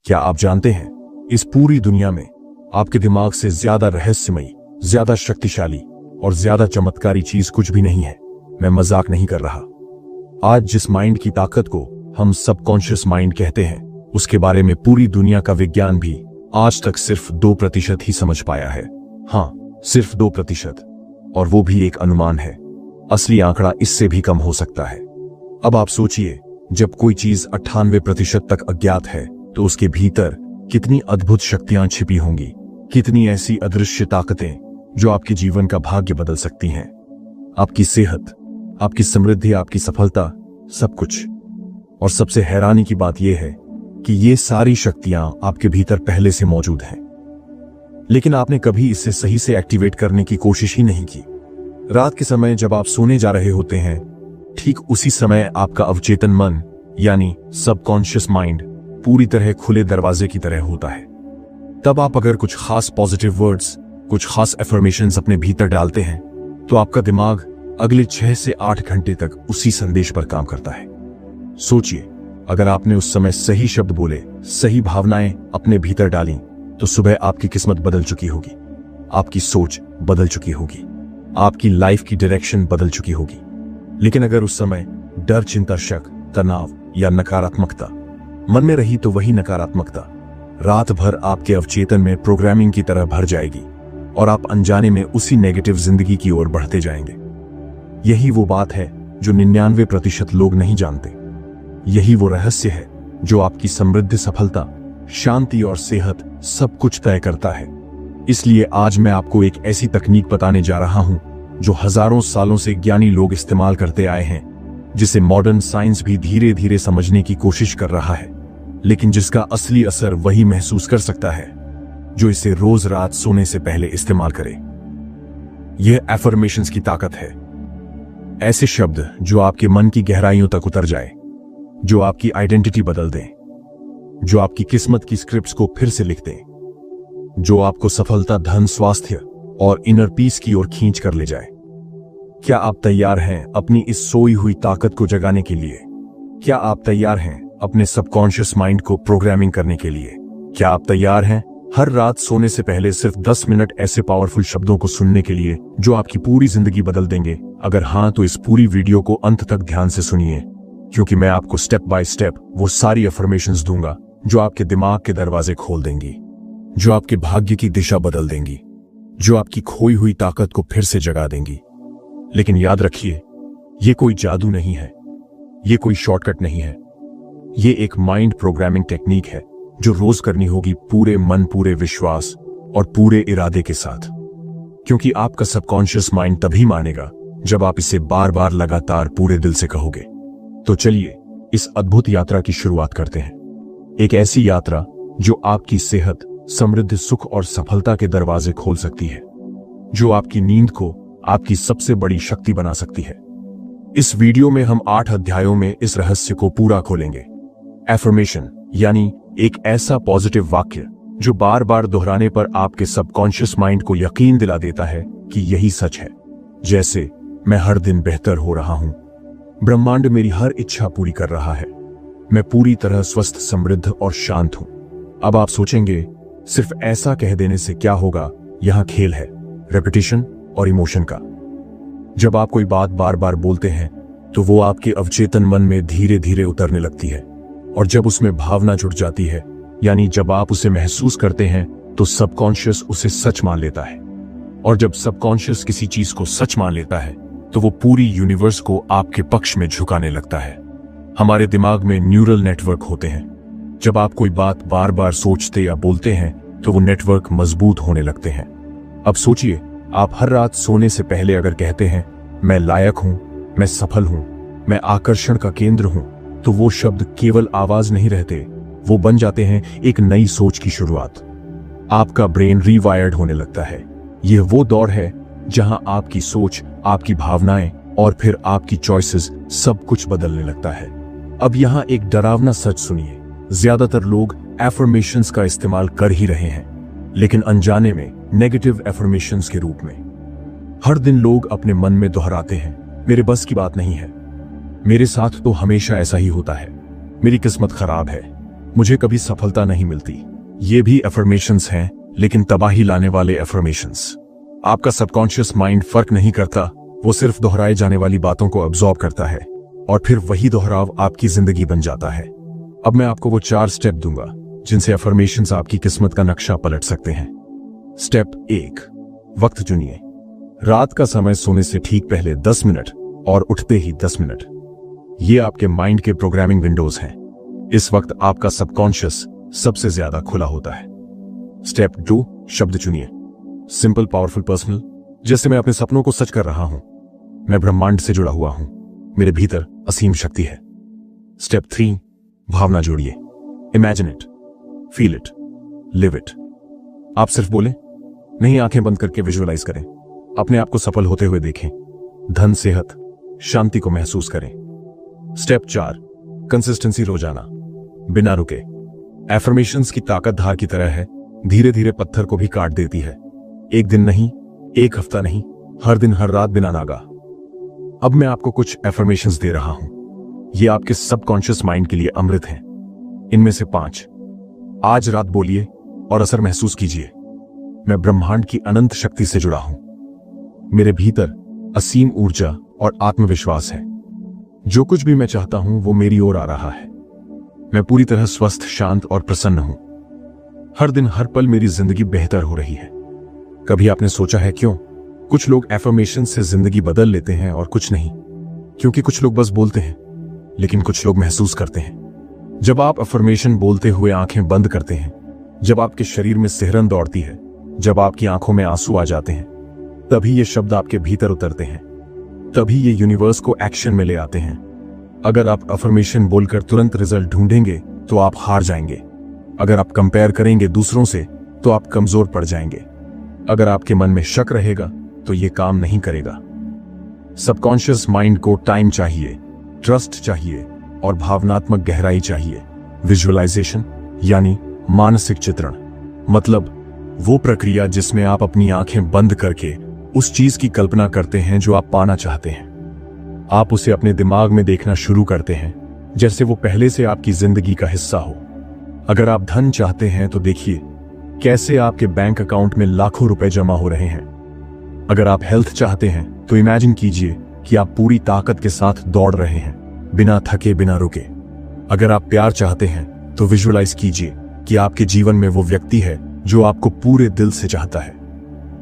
क्या आप जानते हैं, इस पूरी दुनिया में आपके दिमाग से ज्यादा रहस्यमयी, ज्यादा शक्तिशाली और ज्यादा चमत्कारी चीज कुछ भी नहीं है। मैं मजाक नहीं कर रहा। आज जिस माइंड की ताकत को हम सबकॉन्शियस माइंड कहते हैं, उसके बारे में पूरी दुनिया का विज्ञान भी आज तक सिर्फ 2% ही समझ पाया है। हाँ, सिर्फ 2%, और वो भी एक अनुमान है। असली आंकड़ा इससे भी कम हो सकता है। अब आप सोचिए, जब कोई चीज 98% तक अज्ञात है, तो उसके भीतर कितनी अद्भुत शक्तियां छिपी होंगी, कितनी ऐसी अदृश्य ताकतें जो आपके जीवन का भाग्य बदल सकती हैं। आपकी सेहत, आपकी समृद्धि, आपकी सफलता, सब कुछ। और सबसे हैरानी की बात यह है कि ये सारी शक्तियां आपके भीतर पहले से मौजूद हैं, लेकिन आपने कभी इसे सही से एक्टिवेट करने की कोशिश ही नहीं की। रात के समय जब आप सोने जा रहे होते हैं, ठीक उसी समय आपका अवचेतन मन यानी सबकॉन्शियस माइंड पूरी तरह खुले दरवाजे की तरह होता है। तब आप अगर कुछ खास पॉजिटिव वर्ड्स, कुछ खास एफर्मेशंस अपने भीतर डालते हैं, तो आपका दिमाग अगले 6 से 8 घंटे तक उसी संदेश पर काम करता है। सोचिए, अगर आपने उस समय सही शब्द बोले, सही भावनाएं अपने भीतर डाली, तो सुबह आपकी किस्मत बदल चुकी होगी, आपकी सोच बदल चुकी होगी, आपकी लाइफ की डायरेक्शन बदल चुकी होगी। लेकिन अगर उस समय डर, चिंता, शक, तनाव या नकारात्मकता मन में रही, तो वही नकारात्मकता रात भर आपके अवचेतन में प्रोग्रामिंग की तरह भर जाएगी और आप अनजाने में उसी नेगेटिव जिंदगी की ओर बढ़ते जाएंगे। यही वो बात है जो 99% लोग नहीं जानते। यही वो रहस्य है जो आपकी समृद्धि, सफलता, शांति और सेहत सब कुछ तय करता है। इसलिए आज मैं आपको एक ऐसी तकनीक बताने जा रहा हूं जो हजारों सालों से ज्ञानी लोग इस्तेमाल करते आए हैं, जिसे मॉडर्न साइंस भी धीरे धीरे समझने की कोशिश कर रहा है, लेकिन जिसका असली असर वही महसूस कर सकता है जो इसे रोज रात सोने से पहले इस्तेमाल करे। यह एफर्मेशंस की ताकत है। ऐसे शब्द जो आपके मन की गहराइयों तक उतर जाए, जो आपकी आइडेंटिटी बदल दें, जो आपकी किस्मत की स्क्रिप्ट्स को फिर से लिख दें, जो आपको सफलता, धन, स्वास्थ्य और इनर पीस की ओर खींच कर ले जाए। क्या आप तैयार हैं अपनी इस सोई हुई ताकत को जगाने के लिए? क्या आप तैयार हैं अपने सबकॉन्शियस माइंड को प्रोग्रामिंग करने के लिए? क्या आप तैयार हैं हर रात सोने से पहले सिर्फ 10 मिनट ऐसे पावरफुल शब्दों को सुनने के लिए जो आपकी पूरी जिंदगी बदल देंगे? अगर हाँ, तो इस पूरी वीडियो को अंत तक ध्यान से सुनिए, क्योंकि मैं आपको स्टेप बाय स्टेप वो सारी अफर्मेशंस दूंगा जो आपके दिमाग के दरवाजे खोल देंगी, जो आपके भाग्य की दिशा बदल देंगी, जो आपकी खोई हुई ताकत को फिर से जगा देंगी। लेकिन याद रखिए, ये कोई जादू नहीं है, ये कोई शॉर्टकट नहीं है। ये एक माइंड प्रोग्रामिंग टेक्निक है जो रोज करनी होगी पूरे मन, पूरे विश्वास और पूरे इरादे के साथ, क्योंकि आपका सबकॉन्शियस माइंड तभी मानेगा जब आप इसे बार बार लगातार पूरे दिल से कहोगे। तो चलिए इस अद्भुत यात्रा की शुरुआत करते हैं। एक ऐसी यात्रा जो आपकी सेहत, समृद्धि, सुख और सफलता के दरवाजे खोल सकती है, जो आपकी नींद को आपकी सबसे बड़ी शक्ति बना सकती है। इस वीडियो में हम 8 अध्यायों में इस रहस्य को पूरा खोलेंगे। एफर्मेशन यानी एक ऐसा पॉजिटिव वाक्य जो बार बार दोहराने पर आपके सबकॉन्शियस माइंड को यकीन दिला देता है कि यही सच है। जैसे, मैं हर दिन बेहतर हो रहा हूं, ब्रह्मांड मेरी हर इच्छा पूरी कर रहा है, मैं पूरी तरह स्वस्थ, समृद्ध और शांत हूं। अब आप सोचेंगे, सिर्फ ऐसा कह देने से क्या होगा? यहां खेल है रेपिटेशन और इमोशन का। जब आप कोई बात बार बार बोलते हैं, तो वो आपके अवचेतन मन में धीरे धीरे उतरने लगती है, और जब उसमें भावना जुड़ जाती है, यानी जब आप उसे महसूस करते हैं, तो सबकॉन्शियस उसे सच मान लेता है। और जब सबकॉन्शियस किसी चीज को सच मान लेता है, तो वो पूरी यूनिवर्स को आपके पक्ष में झुकाने लगता है। हमारे दिमाग में न्यूरल नेटवर्क होते हैं। जब आप कोई बात बार बार सोचते या बोलते हैं, तो वो नेटवर्क मजबूत होने लगते हैं। अब सोचिए, आप हर रात सोने से पहले अगर कहते हैं, मैं लायक हूं, मैं सफल हूं, मैं आकर्षण का केंद्र हूं, तो वो शब्द केवल आवाज नहीं रहते, वो बन जाते हैं एक नई सोच की शुरुआत। आपका ब्रेन रीवायर्ड होने लगता है। यह वो दौर है जहां आपकी सोच, आपकी भावनाएं और फिर आपकी चॉइसेस सब कुछ बदलने लगता है। अब यहां एक डरावना सच सुनिए, ज्यादातर लोग एफर्मेशंस का इस्तेमाल कर ही रहे हैं, लेकिन अनजाने में नेगेटिव एफर्मेशंस के रूप में। हर दिन लोग अपने मन में दोहराते हैं, मेरे बस की बात नहीं है, मेरे साथ तो हमेशा ऐसा ही होता है, मेरी किस्मत खराब है, मुझे कभी सफलता नहीं मिलती। ये भी अफर्मेशंस हैं, लेकिन तबाही लाने वाले अफर्मेशंस। आपका सबकॉन्शियस माइंड फर्क नहीं करता, वो सिर्फ दोहराए जाने वाली बातों को अब्सॉर्ब करता है और फिर वही दोहराव आपकी जिंदगी बन जाता है। अब मैं आपको वो 4 स्टेप दूंगा जिनसे अफर्मेशंस आपकी किस्मत का नक्शा पलट सकते हैं। स्टेप 1, वक्त चुनिए। रात का समय सोने से ठीक पहले 10 मिनट और उठते ही 10 मिनट। ये आपके माइंड के प्रोग्रामिंग विंडोज हैं। इस वक्त आपका सबकॉन्शियस सबसे ज्यादा खुला होता है। स्टेप 2, शब्द चुनिए। Simple, powerful, personal. जैसे मैं अपने सपनों को सच कर रहा हूं, मैं ब्रह्मांड से जुड़ा हुआ हूं, मेरे भीतर असीम शक्ति है। स्टेप 3, भावना जोड़िए। Imagine it, feel it, live it. आप सिर्फ बोलें नहीं, आंखें बंद करके विजुअलाइज करें। अपने आप को सफल होते हुए देखें, धन, सेहत, शांति को महसूस करें। स्टेप 4, कंसिस्टेंसी, रोजाना, बिना रुके। एफर्मेशंस की ताकत धार की तरह है, धीरे धीरे पत्थर को भी काट देती है। एक दिन नहीं, एक हफ्ता नहीं, हर दिन, हर रात, बिना नागा। अब मैं आपको कुछ एफर्मेशंस दे रहा हूं। ये आपके सबकॉन्शियस माइंड के लिए अमृत हैं। इनमें से 5 आज रात बोलिए और असर महसूस कीजिए। मैं ब्रह्मांड की अनंत शक्ति से जुड़ा हूं। मेरे भीतर असीम ऊर्जा और आत्मविश्वास है। जो कुछ भी मैं चाहता हूं वो मेरी ओर आ रहा है। मैं पूरी तरह स्वस्थ, शांत और प्रसन्न हूं। हर दिन, हर पल मेरी जिंदगी बेहतर हो रही है। कभी आपने सोचा है क्यों कुछ लोग एफर्मेशन से जिंदगी बदल लेते हैं और कुछ नहीं? क्योंकि कुछ लोग बस बोलते हैं, लेकिन कुछ लोग महसूस करते हैं। जब आप अफर्मेशन बोलते हुए आंखें बंद करते हैं, जब आपके शरीर में सिहरन दौड़ती है, जब आपकी आंखों में आंसू आ जाते हैं, तभी ये शब्द आपके भीतर उतरते हैं। तभी ये यूनिवर्स को एक्शन में ले आते हैं। अगर आप अफर्मेशन बोलकर तुरंत रिजल्ट ढूंढेंगे तो आप हार जाएंगे। अगर आप कंपेयर करेंगे दूसरों से तो आप कमजोर पड़ जाएंगे। अगर आपके मन में शक रहेगा तो ये काम नहीं करेगा। सबकॉन्शियस माइंड को टाइम चाहिए, ट्रस्ट चाहिए और भावनात्मक गहराई चाहिए। विजुअलाइजेशन यानी मानसिक चित्रण, मतलब वो प्रक्रिया जिसमें आप अपनी आंखें बंद करके उस चीज की कल्पना करते हैं जो आप पाना चाहते हैं। आप उसे अपने दिमाग में देखना शुरू करते हैं जैसे वो पहले से आपकी जिंदगी का हिस्सा हो। अगर आप धन चाहते हैं तो देखिए कैसे आपके बैंक अकाउंट में लाखों रुपए जमा हो रहे हैं। अगर आप हेल्थ चाहते हैं तो इमेजिन कीजिए कि आप पूरी ताकत के साथ दौड़ रहे हैं, बिना थके, बिना रुके। अगर आप प्यार चाहते हैं तो विजुअलाइज कीजिए कि आपके जीवन में वो व्यक्ति है जो आपको पूरे दिल से चाहता है।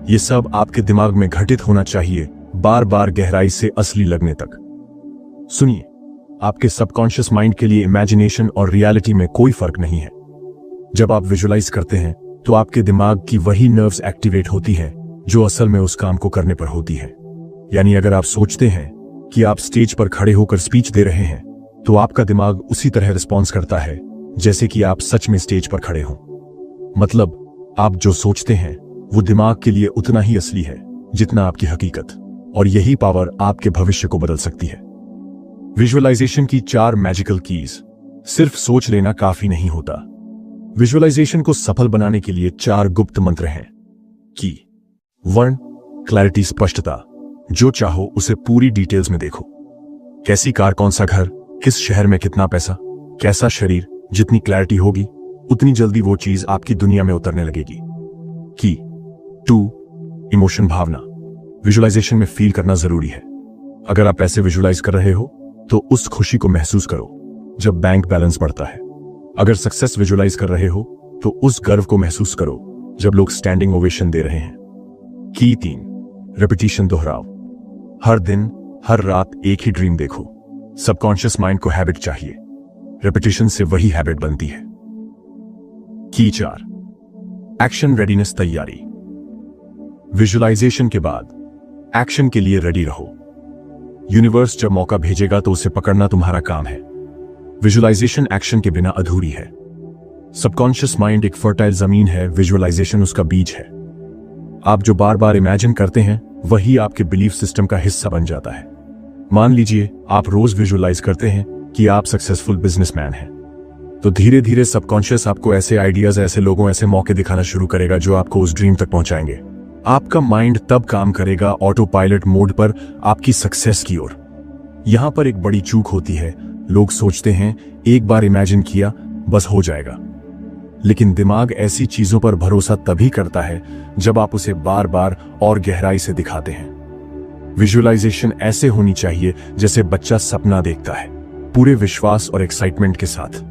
ये सब आपके दिमाग में घटित होना चाहिए, बार बार गहराई से असली लगने तक। सुनिए, आपके सबकॉन्शियस माइंड के लिए इमेजिनेशन और रियलिटी में कोई फर्क नहीं है। जब आप विजुअलाइज करते हैं तो आपके दिमाग की वही नर्व्स एक्टिवेट होती हैं जो असल में उस काम को करने पर होती है। यानी अगर आप सोचते हैं कि आप स्टेज पर खड़े होकर स्पीच दे रहे हैं तो आपका दिमाग उसी तरह रिस्पॉन्स करता है जैसे कि आप सच में स्टेज पर खड़े हों। मतलब आप जो सोचते हैं वो दिमाग के लिए उतना ही असली है जितना आपकी हकीकत, और यही पावर आपके भविष्य को बदल सकती है। विजुअलाइजेशन की 4 मैजिकल कीज। सिर्फ सोच लेना काफी नहीं होता। विजुअलाइजेशन को सफल बनाने के लिए 4 गुप्त मंत्र हैं। की 1, क्लैरिटी, स्पष्टता। जो चाहो उसे पूरी डिटेल्स में देखो। कैसी कार, कौन सा घर, किस शहर में कितना पैसा, कैसा शरीर। जितनी क्लैरिटी होगी उतनी जल्दी वो चीज आपकी दुनिया में उतरने लगेगी। की 2, इमोशन, भावना। विजुअलाइजेशन में फील करना जरूरी है। अगर आप पैसे विजुअलाइज कर रहे हो तो उस खुशी को महसूस करो जब बैंक बैलेंस बढ़ता है। अगर सक्सेस विजुअलाइज कर रहे हो तो उस गर्व को महसूस करो जब लोग स्टैंडिंग ओवेशन दे रहे हैं। की 3, रेपिटेशन, दोहराव। हर दिन, हर रात एक ही ड्रीम देखो। सबकॉन्शियस माइंड को हैबिट चाहिए, रेपिटेशन से वही हैबिट बनती है। की 4, एक्शन रेडीनेस, तैयारी। विजुअलाइजेशन के बाद एक्शन के लिए रेडी रहो। यूनिवर्स जब मौका भेजेगा तो उसे पकड़ना तुम्हारा काम है। विजुअलाइजेशन एक्शन के बिना अधूरी है। सबकॉन्शियस माइंड एक फर्टाइल जमीन है, विजुअलाइजेशन उसका बीज है। आप जो बार बार इमेजिन करते हैं वही आपके बिलीफ सिस्टम का हिस्सा बन जाता है। मान लीजिए आप रोज विजुअलाइज करते हैं कि आप सक्सेसफुल बिजनेसमैन हैं, तो धीरे धीरे सबकॉन्शियस आपको ऐसे आइडियाज, ऐसे लोगों, ऐसे मौके दिखाना शुरू करेगा जो आपको उस ड्रीम तक पहुंचाएंगे। आपका माइंड तब काम करेगा ऑटो पायलट मोड पर आपकी सक्सेस की ओर। यहां पर एक बड़ी चूक होती है। लोग सोचते हैं एक बार इमेजिन किया बस हो जाएगा। लेकिन दिमाग ऐसी चीजों पर भरोसा तभी करता है जब आप उसे बार बार और गहराई से दिखाते हैं। विजुअलाइजेशन ऐसे होनी चाहिए जैसे बच्चा सपना देखता है, पूरे विश्वास और एक्साइटमेंट के साथ।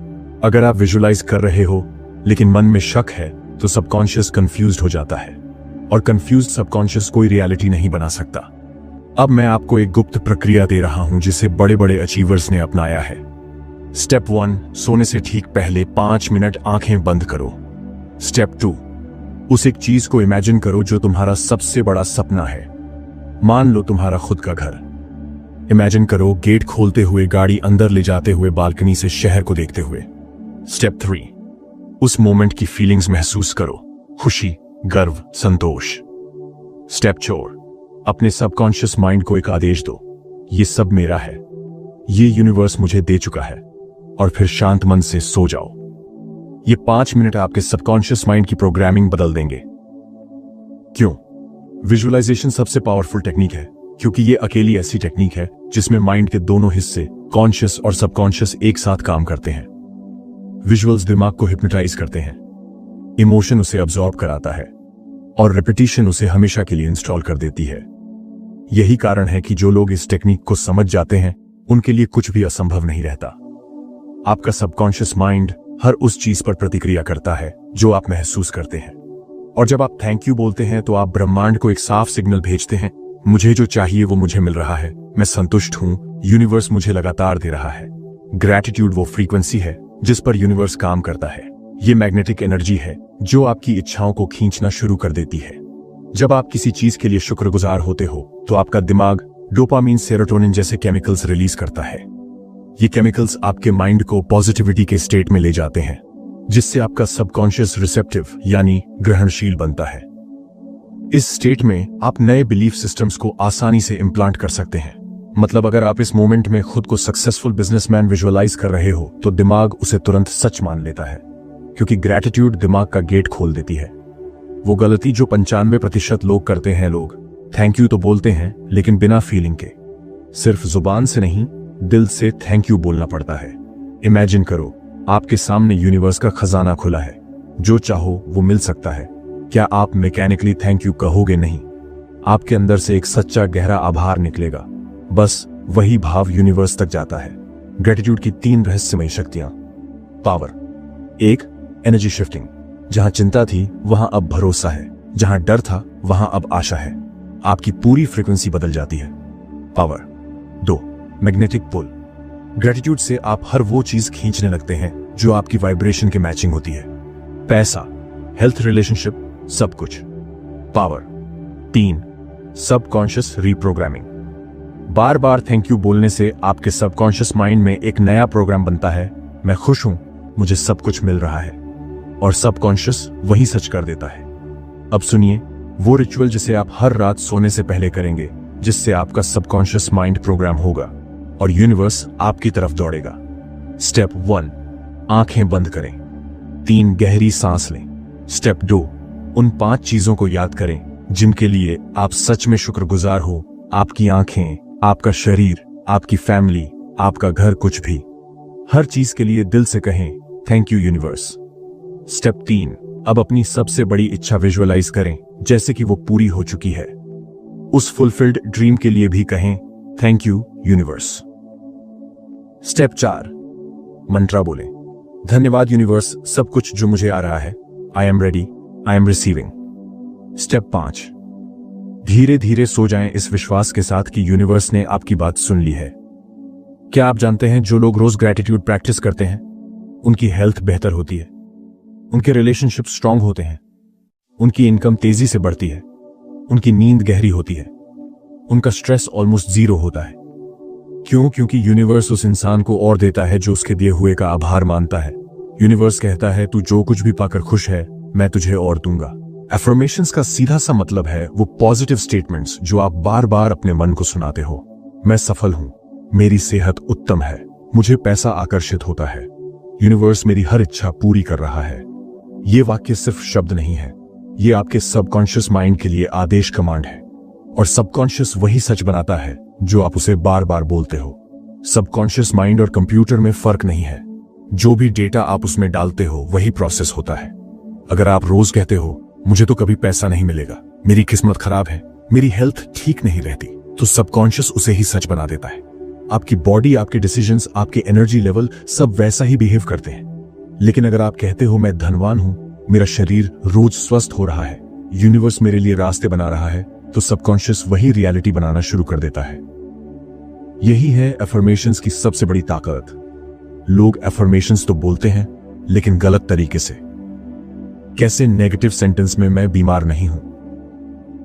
अगर आप विजुअलाइज कर रहे हो लेकिन मन में शक है तो सबकॉन्शियस कंफ्यूज्ड हो जाता है, और कंफ्यूज्ड सबकॉन्शियस कोई रियलिटी नहीं बना सकता। अब मैं आपको एक गुप्त प्रक्रिया दे रहा हूं जिसे बड़े बड़े अचीवर्स ने अपनाया है। स्टेप 1, सोने से ठीक पहले 5 मिनट आंखें बंद करो। स्टेप 2, उस एक चीज को इमेजिन करो जो तुम्हारा सबसे बड़ा सपना है। मान लो तुम्हारा खुद का घर। इमेजिन करो गेट खोलते हुए, गाड़ी अंदर ले जाते हुए, बालकनी से शहर को देखते हुए। स्टेप 3, उस मोमेंट की फीलिंग्स महसूस करो, खुशी, गर्व, संतोष। स्टेप 4, अपने सबकॉन्शियस माइंड को एक आदेश दो, ये सब मेरा है, ये यूनिवर्स मुझे दे चुका है, और फिर शांत मन से सो जाओ। ये 5 मिनट आपके सबकॉन्शियस माइंड की प्रोग्रामिंग बदल देंगे। क्यों? विजुअलाइजेशन सबसे पावरफुल टेक्निक है क्योंकि ये अकेली ऐसी टेक्निक है जिसमें माइंड के दोनों हिस्से, कॉन्शियस और सबकॉन्शियस, एक साथ काम करते हैं। विजुअल्स दिमाग को हिप्नोटाइज करते हैं, इमोशन उसे अब्सॉर्ब कराता है, और रिपीटिशन उसे हमेशा के लिए इंस्टॉल कर देती है। यही कारण है कि जो लोग इस टेक्निक को समझ जाते हैं उनके लिए कुछ भी असंभव नहीं रहता। आपका सबकॉन्शियस माइंड हर उस चीज पर प्रतिक्रिया करता है जो आप महसूस करते हैं, और जब आप थैंक यू बोलते हैं तो आप ब्रह्मांड को एक साफ सिग्नल भेजते हैं, मुझे जो चाहिए वो मुझे मिल रहा है, मैं संतुष्ट हूं, यूनिवर्स मुझे लगातार दे रहा है। ग्रैटिट्यूड वो फ्रीक्वेंसी है जिस पर यूनिवर्स काम करता है। ये मैग्नेटिक एनर्जी है जो आपकी इच्छाओं को खींचना शुरू कर देती है। जब आप किसी चीज के लिए शुक्रगुजार होते हो तो आपका दिमाग डोपामीन, सेरोटोनिन जैसे केमिकल्स रिलीज करता है। ये केमिकल्स आपके माइंड को पॉजिटिविटी के स्टेट में ले जाते हैं, जिससे आपका सबकॉन्शियस रिसेप्टिव यानी ग्रहणशील बनता है। इस स्टेट में आप नए बिलीफ सिस्टम्स को आसानी से इम्प्लांट कर सकते हैं। मतलब अगर आप इस मोमेंट में खुद को सक्सेसफुल बिजनेसमैन विजुअलाइज कर रहे हो तो दिमाग उसे तुरंत सच मान लेता है, क्योंकि ग्रैटिट्यूड दिमाग का गेट खोल देती है। वो गलती जो 95% लोग करते हैं, लोग थैंक यू तो बोलते हैं लेकिन बिना फीलिंग के। सिर्फ जुबान से नहीं, दिल से थैंक यू बोलना पड़ता है। इमेजिन करो आपके सामने यूनिवर्स का खजाना खुला है, जो चाहो वो मिल सकता है। क्या आप मैकेनिकली थैंक यू कहोगे? नहीं, आपके अंदर से एक सच्चा गहरा आभार निकलेगा। बस वही भाव यूनिवर्स तक जाता है। ग्रेटिट्यूड की 3 रहस्यमय शक्तियां। Power 1, energy shifting. जहां चिंता थी वहां अब भरोसा है, जहां डर था वहां अब आशा है। आपकी पूरी फ्रीक्वेंसी बदल जाती है। पावर 2, मैग्नेटिक पुल। ग्रेटिट्यूड से आप हर वो चीज खींचने लगते हैं जो आपकी वाइब्रेशन के मैचिंग होती है। पैसा, हेल्थ, रिलेशनशिप, सब कुछ। Power 3, subconscious reprogramming. Bar bar thank you बोलने से आपके सबकॉन्शियस माइंड में एक नया प्रोग्राम बनता है, मैं खुश हूं, मुझे सब कुछ मिल रहा है, और सबकॉन्शियस वही सच कर देता है। अब सुनिए वो रिचुअल जिसे आप हर रात सोने से पहले करेंगे, जिससे आपका सबकॉन्शियस माइंड प्रोग्राम होगा और यूनिवर्स आपकी तरफ दौड़ेगा। स्टेप 1, आंखें बंद करें। 3, गहरी सांस लें। स्टेप 2, उन 5 चीजों को याद करें जिनके लिए आप सच में शुक्रगुजार हो। आपकी आंखें, आपका शरीर, आपकी फैमिली, आपका घर, कुछ भी। हर चीज के लिए दिल से कहें थैंक यू यूनिवर्स। स्टेप 3, अब अपनी सबसे बड़ी इच्छा विजुअलाइज करें जैसे कि वो पूरी हो चुकी है। उस फुलफिल्ड ड्रीम के लिए भी कहें थैंक यू यूनिवर्स। स्टेप 4, मंत्रा बोलें। धन्यवाद यूनिवर्स, सब कुछ जो मुझे आ रहा है। I am ready, I am receiving. Step 5, धीरे धीरे सो जाएं इस विश्वास के साथ कि यूनिवर्स ने आपकी बात सुन ली है। क्या आप जानते हैं जो लोग रोज ग्रेटिट्यूड प्रैक्टिस करते हैं उनकी हेल्थ बेहतर होती है, उनके रिलेशनशिप स्ट्रांग होते हैं, उनकी इनकम तेजी से बढ़ती है, उनकी नींद गहरी होती है, उनका स्ट्रेस ऑलमोस्ट 0 होता है। क्यों? क्योंकि यूनिवर्स उस इंसान को और देता है जो उसके दिए हुए का आभार मानता है। यूनिवर्स कहता है तू जो कुछ भी पाकर खुश है, मैं तुझे और दूंगा। एफर्मेशंस का सीधा सा मतलब है वो पॉजिटिव स्टेटमेंट्स जो आप बार बार अपने मन को सुनाते हो। मैं सफल हूं, मेरी सेहत उत्तम है, मुझे पैसा आकर्षित होता है, यूनिवर्स मेरी हर इच्छा पूरी कर रहा है। ये वाक्य सिर्फ शब्द नहीं है, ये आपके सबकॉन्शियस माइंड के लिए आदेश, कमांड है। और सबकॉन्शियस वही सच बनाता है जो आप उसे बार बार बोलते हो। सबकॉन्शियस माइंड और कंप्यूटर में फर्क नहीं है, जो भी डेटा आप उसमें डालते हो वही प्रोसेस होता है। अगर आप रोज कहते हो मुझे तो कभी पैसा नहीं मिलेगा, मेरी किस्मत खराब है, मेरी हेल्थ ठीक नहीं रहती, तो सबकॉन्शियस उसे ही सच बना देता है। आपकी बॉडी, आपके डिसीजंस, आपके एनर्जी लेवल सब वैसा ही बिहेव करते हैं। लेकिन अगर आप कहते हो मैं धनवान हूं, मेरा शरीर रोज स्वस्थ हो रहा है, यूनिवर्स मेरे लिए रास्ते बना रहा है, तो सबकॉन्शियस वही रियलिटी बनाना शुरू कर देता है। यही है अफर्मेशंस की सबसे बड़ी ताकत। लोग अफर्मेशंस तो बोलते हैं लेकिन गलत तरीके से। कैसे? नेगेटिव सेंटेंस में मैं बीमार नहीं हूं,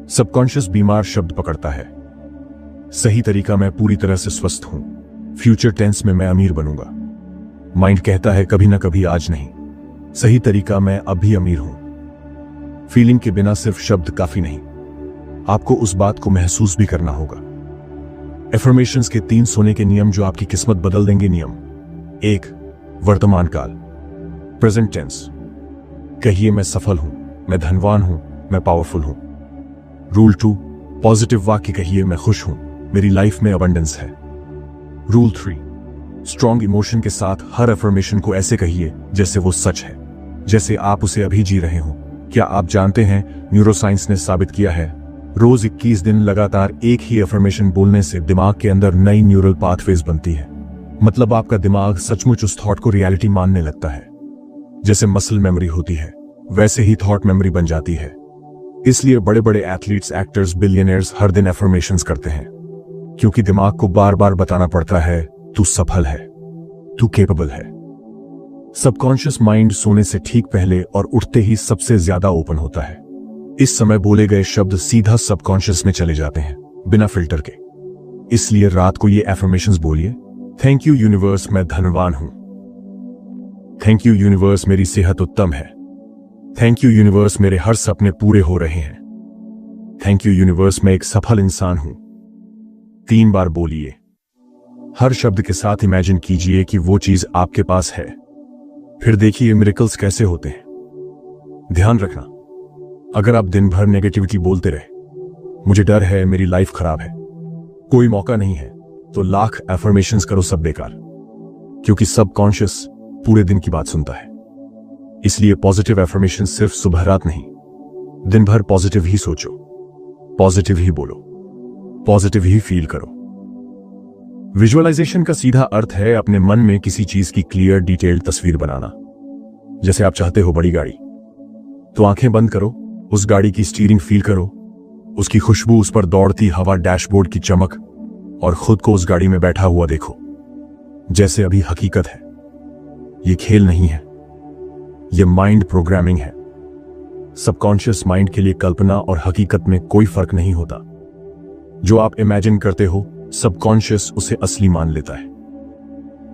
सबकॉन्शियस बीमार शब्द पकड़ता है। सही तरीका मैं पूरी तरह से स्वस्थ हूं, फ्यूचर टेंस में मैं अमीर बनूंगा। माइंड कहता है कभी ना कभी, आज नहीं। सही तरीका मैं अभी अमीर हूं। फीलिंग के बिना सिर्फ शब्द काफी नहीं, आपको उस बात को महसूस भी करना होगा। एफर्मेशंस के 3 सोने के नियम जो आपकी किस्मत बदल देंगे। नियम 1, वर्तमान काल, प्रेजेंट टेंस। कहिए मैं सफल हूं, मैं धनवान हूं, मैं पावरफुल हूं। रूल 2, पॉजिटिव वाक्य कहिए मैं खुश हूं, मेरी लाइफ में अबंडेंस है। रूल 3, स्ट्रॉन्ग इमोशन के साथ हर अफर्मेशन को ऐसे कहिए जैसे वो सच है, जैसे आप उसे अभी जी रहे हो। क्या आप जानते हैं, न्यूरोसाइंस ने साबित किया है, रोज 21 दिन लगातार एक ही अफर्मेशन बोलने से दिमाग के अंदर नई न्यूरल पाथवेज बनती है। मतलब आपका दिमाग सचमुच उस थॉट को रियलिटी मानने लगता है। जैसे मसल मेमोरी होती है, वैसे ही थॉट मेमोरी बन जाती है। इसलिए बड़े बड़े एथलीट्स, एक्टर्स, बिलियनियर्स हर दिन अफर्मेशंस करते हैं, क्योंकि दिमाग को बार बार बताना पड़ता है तू सफल है, तू कैपेबल है। सबकॉन्शियस माइंड सोने से ठीक पहले और उठते ही सबसे ज्यादा ओपन होता है। इस समय बोले गए शब्द सीधा सबकॉन्शियस में चले जाते हैं, बिना फिल्टर के। इसलिए रात को ये एफर्मेशंस बोलिए, थैंक यू यूनिवर्स, मैं धनवान हूं। थैंक यू यूनिवर्स, मेरी सेहत उत्तम है। थैंक यू यूनिवर्स, मेरे हर सपने पूरे हो रहे हैं। थैंक यू यूनिवर्स, मैं एक सफल इंसान हूं। 3 बार बोलिए। हर शब्द के साथ इमेजिन कीजिए कि वो चीज आपके पास है। फिर देखिए मिरेकल्स कैसे होते हैं। ध्यान रखना, अगर आप दिन भर नेगेटिविटी बोलते रहे, मुझे डर है, मेरी लाइफ खराब है, कोई मौका नहीं है, तो लाख एफर्मेशंस करो, सब बेकार। क्योंकि सबकॉन्शियस पूरे दिन की बात सुनता है। इसलिए पॉजिटिव एफर्मेशन सिर्फ सुबह रात नहीं, दिन भर पॉजिटिव ही सोचो, पॉजिटिव ही बोलो, पॉजिटिव ही फील करो। विजुअलाइजेशन का सीधा अर्थ है अपने मन में किसी चीज की क्लियर डिटेल्ड तस्वीर बनाना। जैसे आप चाहते हो बड़ी गाड़ी, तो आंखें बंद करो, उस गाड़ी की स्टीयरिंग फील करो, उसकी खुशबू, उस पर दौड़ती हवा, डैशबोर्ड की चमक, और खुद को उस गाड़ी में बैठा हुआ देखो जैसे अभी हकीकत है। ये खेल नहीं है, ये माइंड प्रोग्रामिंग है। सबकॉन्शियस माइंड के लिए कल्पना और हकीकत में कोई फर्क नहीं होता। जो आप इमेजिन करते हो, सबकॉन्शियस उसे असली मान लेता है।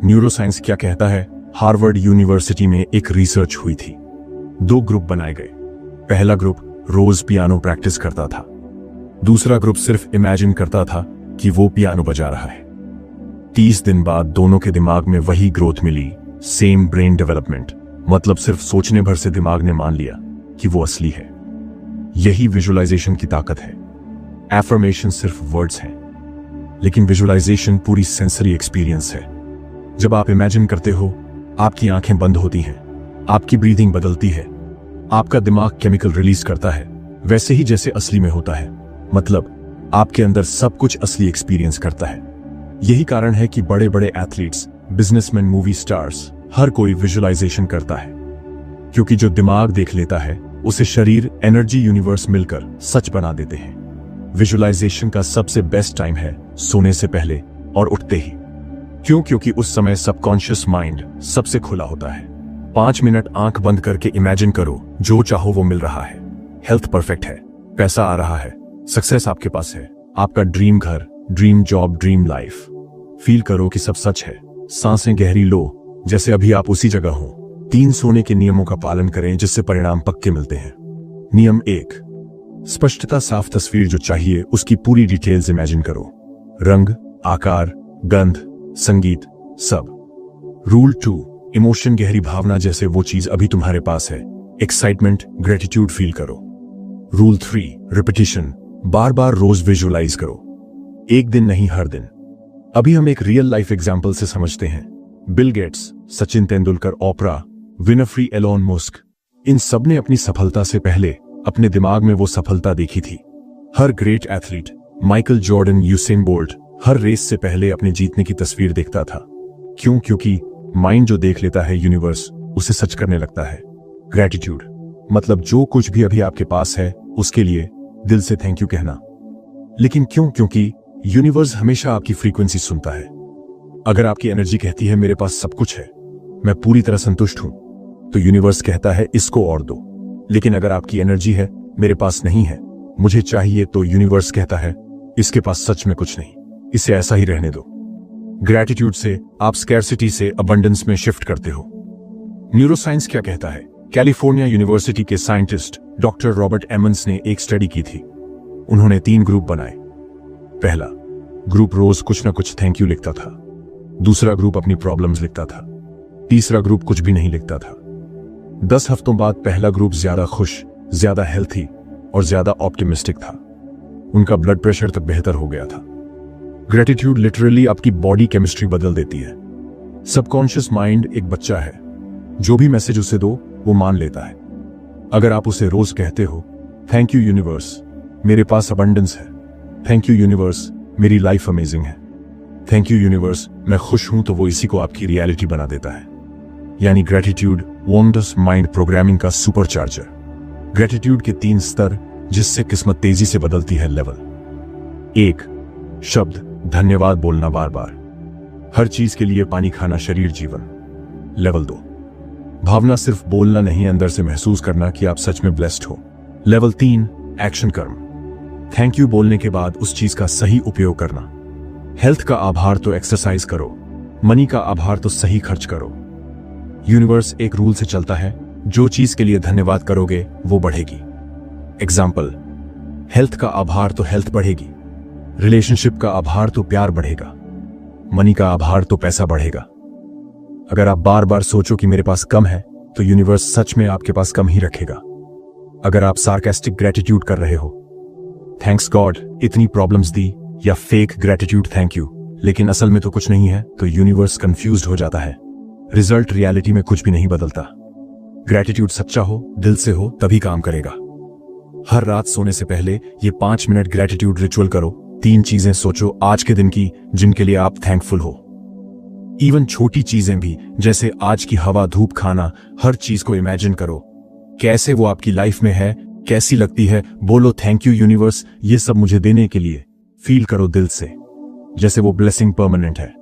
न्यूरोसाइंस क्या कहता है? हार्वर्ड यूनिवर्सिटी में एक रिसर्च हुई थी। 2 ग्रुप बनाए गए। पहला ग्रुप रोज पियानो प्रैक्टिस करता था, दूसरा ग्रुप सिर्फ इमेजिन करता था कि वो पियानो बजा रहा है। 30 दिन बाद दोनों के दिमाग में वही ग्रोथ मिली, सेम ब्रेन डेवलपमेंट। मतलब सिर्फ सोचने भर से दिमाग ने मान लिया कि वो असली है। यही विजुअलाइजेशन की ताकत है। एफर्मेशन सिर्फ वर्ड्स हैं, लेकिन विजुअलाइजेशन पूरी सेंसरी एक्सपीरियंस है। जब आप इमेजिन करते हो, आपकी आंखें बंद होती हैं, आपकी ब्रीदिंग बदलती है, आपका दिमाग केमिकल रिलीज करता है, वैसे ही जैसे असली में होता है। मतलब आपके अंदर सब कुछ असली एक्सपीरियंस करता है। यही कारण है कि बड़े बड़े एथलीट्स, बिजनेसमैन, मूवी स्टार्स, हर कोई विजुअलाइजेशन करता है, क्योंकि जो दिमाग देख लेता है उसे शरीर, एनर्जी, यूनिवर्स मिलकर सच बना देते हैं। विजुअलाइजेशन का सबसे बेस्ट टाइम है सोने से पहले और उठते ही। क्यों? क्योंकि उस समय सबकॉन्शियस माइंड सबसे खुला होता है। 5 मिनट आंख बंद करके इमेजिन करो, जो चाहो वो मिल रहा है। हेल्थ परफेक्ट है, पैसा आ रहा है, सक्सेस आपके पास है, आपका ड्रीम घर, dream job, dream life. Feel करो कि सब सच है। सांसें गहरी लो, जैसे अभी आप उसी जगह हो। 3 सोने के नियमों का पालन करें, जिससे परिणाम पक्के मिलते हैं। नियम 1, स्पष्टता, साफ तस्वीर जो चाहिए उसकी पूरी डिटेल्स इमेजिन करो। रंग, आकार, गंध, संगीत, सब। रूल 2, इमोशन, गहरी भावना, जैसे वो चीज अभी तुम्हारे पास है। एक्साइटमेंट, ग्रेटिट्यूड फील करो। रूल 3, रिपीटिशन, बार बार रोज विजुअलाइज करो, एक दिन नहीं, हर दिन। अभी हम एक रियल लाइफ एग्जाम्पल से समझते हैं। Bill Gates, Sachin Tendulkar, Oprah Winfrey, Elon Musk, इन सब ने अपनी सफलता से पहले अपने दिमाग में वो सफलता देखी थी। हर great athlete, Michael Jordan, Usain Bolt, हर रेस से पहले अपने जीतने की तस्वीर देखता था। क्यों? क्योंकि माइंड जो देख लेता है यूनिवर्स उसे सच करने लगता है। ग्रैटिट्यूड मतलब जो कुछ भी अभी आपके पास है उसके लिए दिल से थैंक यू कहना। लेकिन क्यों? क्योंकि यूनिवर्स हमेशा आपकी फ्रीक्वेंसी सुनता है। अगर आपकी एनर्जी कहती है मेरे पास सब कुछ है, मैं पूरी तरह संतुष्ट हूं, तो यूनिवर्स कहता है इसको और दो। लेकिन अगर आपकी एनर्जी है मेरे पास नहीं है, मुझे चाहिए, तो यूनिवर्स कहता है इसके पास सच में कुछ नहीं, इसे ऐसा ही रहने दो। ग्रैटिट्यूड से आप स्कैर्सिटी से अबंडेंस में शिफ्ट करते हो। न्यूरोसाइंस क्या कहता है? कैलिफोर्निया यूनिवर्सिटी के साइंटिस्ट डॉक्टर रॉबर्ट एमंस ने एक स्टडी की थी। उन्होंने 3 ग्रुप बनाए। पहला ग्रुप रोज कुछ ना कुछ थैंक यू लिखता था, दूसरा ग्रुप अपनी प्रॉब्लम्स लिखता था, तीसरा ग्रुप कुछ भी नहीं लिखता था। 10 हफ्तों बाद पहला ग्रुप ज्यादा खुश, ज्यादा हेल्थी और ज्यादा ऑप्टिमिस्टिक था। उनका ब्लड प्रेशर तक बेहतर हो गया था। ग्रेटिट्यूड लिटरली आपकी बॉडी केमिस्ट्री बदल देती है। सबकॉन्शियस माइंड एक बच्चा है, जो भी मैसेज उसे दो वो मान लेता है। अगर आप उसे रोज कहते हो थैंक यू यूनिवर्स, मेरे पास अबंडेंस है, थैंक यू यूनिवर्स, मेरी लाइफ अमेजिंग है, थैंक यू यूनिवर्स, मैं खुश हूं, तो वो इसी को आपकी रियलिटी बना देता है। यानी ग्रेटिट्यूड वंडर्स माइंड प्रोग्रामिंग का सुपरचार्जर। ग्रेटिट्यूड के 3 स्तर जिससे किस्मत तेजी से बदलती है। लेवल 1, शब्द धन्यवाद बोलना बार बार, हर चीज के लिए, पानी खाना, शरीर, जीवन। लेवल 2, भावना सिर्फ बोलना नहीं, अंदर से महसूस करना कि आप सच में ब्लेस्ड हो। लेवल 3, एक्शन कर्म, थैंक यू बोलने के बाद उस चीज का सही उपयोग करना। हेल्थ का आभार तो एक्सरसाइज करो, मनी का आभार तो सही खर्च करो। यूनिवर्स एक रूल से चलता है, जो चीज के लिए धन्यवाद करोगे वो बढ़ेगी। एग्जाम्पल, हेल्थ का आभार तो हेल्थ बढ़ेगी, रिलेशनशिप का आभार तो प्यार बढ़ेगा, मनी का आभार तो पैसा बढ़ेगा। अगर आप बार बार सोचो कि मेरे पास कम है, तो यूनिवर्स सच में आपके पास कम ही रखेगा। अगर आप सार्कास्टिक ग्रेटिट्यूड कर रहे हो, थैंक्स गॉड इतनी प्रॉब्लम्स दी, या फेक ग्रेटिट्यूड थैंक यू, लेकिन असल में तो कुछ नहीं है, तो यूनिवर्स कंफ्यूज्ड हो जाता है। रिजल्ट रियलिटी में कुछ भी नहीं बदलता। ग्रेटिट्यूड सच्चा हो, दिल से हो, तभी काम करेगा। हर रात सोने से पहले ये 5 मिनट ग्रेटिट्यूड रिचुअल करो। 3 चीजें सोचो आज के दिन की जिनके लिए आप थैंकफुल हो। इवन छोटी चीजें भी, जैसे आज की हवा, धूप, खाना, हर चीज को इमेजिन करो कैसे वो आपकी लाइफ में है, कैसी लगती है। बोलो थैंक यू यूनिवर्स, ये सब मुझे देने के लिए। फील करो दिल से जैसे वो ब्लेसिंग परमानेंट है।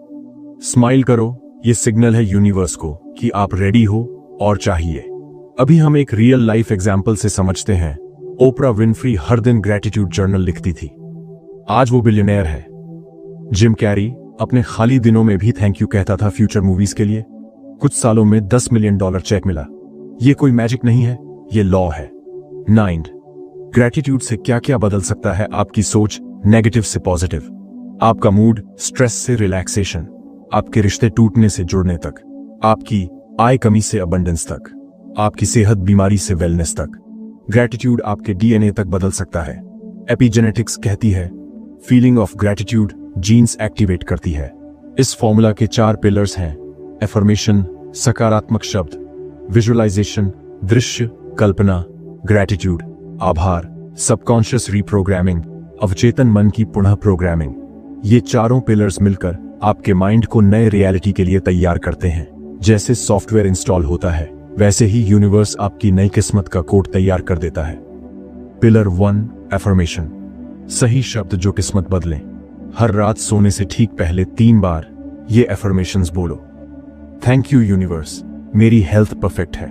स्माइल करो, ये सिग्नल है यूनिवर्स को कि आप रेडी हो और चाहिए। अभी हम एक रियल लाइफ एग्जाम्पल से समझते हैं। ओपरा विनफ्री हर दिन ग्रेटिट्यूड जर्नल लिखती थी। आज वो बिलियनेयर है। जिम कैरी अपने खाली दिनों में भी थैंक यू कहता था फ्यूचर मूवीज के लिए। कुछ सालों में $10 मिलियन चेक मिला। ये कोई मैजिक नहीं है, ये लॉ है। 9, ग्रेटिट्यूड से क्या क्या बदल सकता है आपकी सोच, नेगेटिव से पॉजिटिव, आपका मूड, स्ट्रेस से रिलैक्सेशन, आपके रिश्ते टूटने से जुड़ने तक, आपकी आय कमी से अबंडेंस तक, आपकी सेहत बीमारी से वेलनेस तक। ग्रेटिट्यूड आपके डीएनए तक बदल सकता है। एपिजेनेटिक्स कहती है feeling of gratitude genes activate करती है। इस फॉर्मूला के 4 पिलर्स हैं: एफर्मेशन, सकारात्मक शब्द, विजुअलाइजेशन, दृश्य, कल्पना, ग्रेटिट्यूड, आभार, सबकॉन्शियस रीप्रोग्रामिंग, अवचेतन मन की पुनः प्रोग्रामिंग। ये चारों पिलर्स मिलकर आपके माइंड को नए रियलिटी के लिए तैयार करते हैं। जैसे सॉफ्टवेयर इंस्टॉल होता है, वैसे ही यूनिवर्स आपकी नई किस्मत का कोड तैयार कर देता है। पिलर 1, एफर्मेशन, सही शब्द जो किस्मत बदलें। हर रात सोने से ठीक पहले 3 बार ये एफर्मेशंस बोलो। थैंक यू यूनिवर्स, मेरी हेल्थ परफेक्ट है।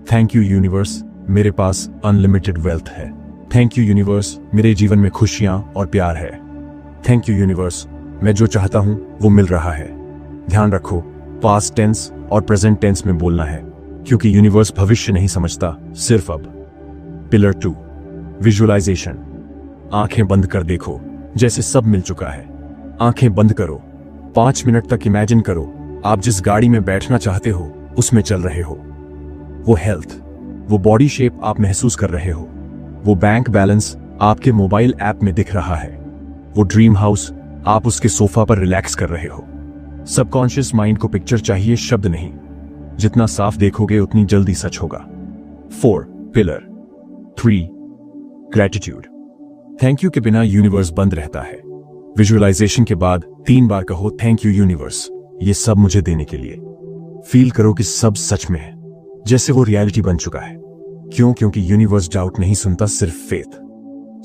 थैंक यू यूनिवर्स, मेरे पास अनलिमिटेड वेल्थ है। थैंक यू यूनिवर्स, मेरे जीवन में खुशियां और प्यार है। थैंक यू यूनिवर्स, मैं जो चाहता हूं वो मिल रहा है। ध्यान रखो, पास्ट टेंस और प्रेजेंट टेंस में बोलना है, क्योंकि यूनिवर्स भविष्य नहीं समझता, सिर्फ अब। पिलर 2, विजुअलाइजेशन, आंखें बंद कर देखो जैसे सब मिल चुका है। आंखें बंद करो, 5 मिनट तक इमेजिन करो आप जिस गाड़ी में बैठना चाहते हो उसमें चल रहे हो। वो हेल्थ, वो बॉडी शेप आप महसूस कर रहे हो। वो बैंक बैलेंस आपके मोबाइल ऐप में दिख रहा है। वो ड्रीम हाउस, आप उसके सोफा पर रिलैक्स कर रहे हो। सबकॉन्शियस माइंड को पिक्चर चाहिए, शब्द नहीं। जितना साफ देखोगे उतनी जल्दी सच होगा। 4 पिलर। 3 ग्रेटिट्यूड। थैंक यू के बिना यूनिवर्स बंद रहता है। विजुअलाइजेशन के बाद 3 बार कहो थैंक यू यूनिवर्स, ये सब मुझे देने के लिए। फील करो कि सब सच में है, जैसे वो रियलिटी बन चुका है। क्यों? क्योंकि यूनिवर्स डाउट नहीं सुनता, सिर्फ फेथ।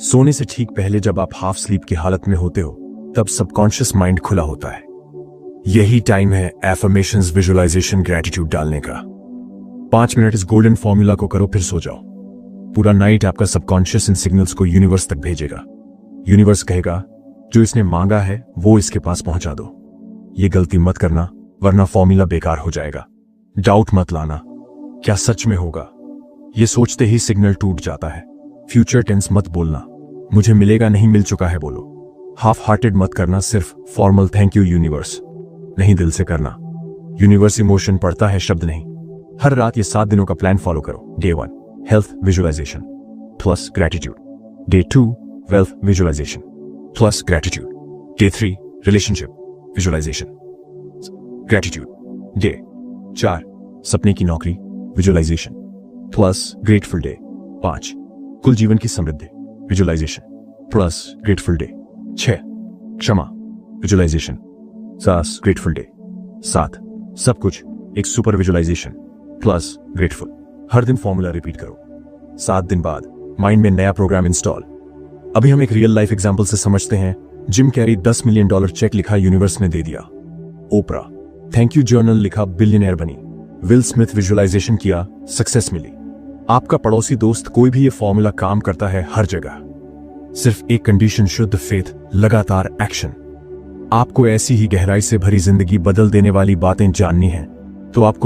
सोने से ठीक पहले जब आप हाफ स्लीप की हालत में होते हो, तब सबकॉन्शियस माइंड खुला होता है। यही टाइम है एफर्मेशंस, विजुअलाइजेशन, ग्रेटिट्यूड डालने का। 5 मिनट इस गोल्डन फॉर्मूला को करो, फिर सो जाओ। पूरा नाइट आपका सबकॉन्शियस इन सिग्नल्स को यूनिवर्स तक भेजेगा। यूनिवर्स कहेगा जो इसने मांगा है वो इसके पास पहुंचा दो। ये गलती मत करना, वरना फॉर्मूला बेकार हो जाएगा। डाउट मत लाना, क्या सच में होगा? ये सोचते ही सिग्नल टूट जाता है। फ्यूचर टेंस मत बोलना, मुझे मिलेगा नहीं, मिल चुका है बोलो। हाफ हार्टेड मत करना, सिर्फ फॉर्मल थैंक यू यूनिवर्स, नहीं दिल से करना। यूनिवर्स इमोशन पढ़ता है, शब्द नहीं। हर रात ये 7 दिनों का प्लान फॉलो करो। Day 1 health visualisation plus gratitude. Day 2 wealth visualisation plus gratitude. Day 3 relationship visualisation gratitude. Day 4 सपने की नौकरी विजुअलाइजेशन प्लस ग्रेटफुल डे। 5 कुल जीवन की समृद्धि विजुअलाइजेशन प्लस ग्रेटफुल डे। 6 क्षमा विजुअलाइजेशन 7 ग्रेटफुल डे। 7 सब कुछ एक सुपर विजुअलाइजेशन प्लस ग्रेटफुल। हर दिन फॉर्मूला रिपीट करो। 7 दिन बाद माइंड में नया प्रोग्राम इंस्टॉल। अभी हम एक रियल लाइफ एग्जांपल से समझते हैं। जिम कैरी $10 मिलियन चेक लिखा, यूनिवर्स ने दे दिया। ओपरा थैंक यू जर्नल लिखा, बिलियनर बनी। विल स्मिथ विजुअलाइजेशन किया, सक्सेस मिली। आपका पड़ोसी दोस्त, कोई भी ये फॉर्मूला काम करता है हर जगह। सिर्फ एक कंडीशन, शुद्ध फेथ, लगातार एक्शन। आपको ऐसी ही गहराई से भरी जिंदगी बदल देने वाली बातें जाननी है तो आपको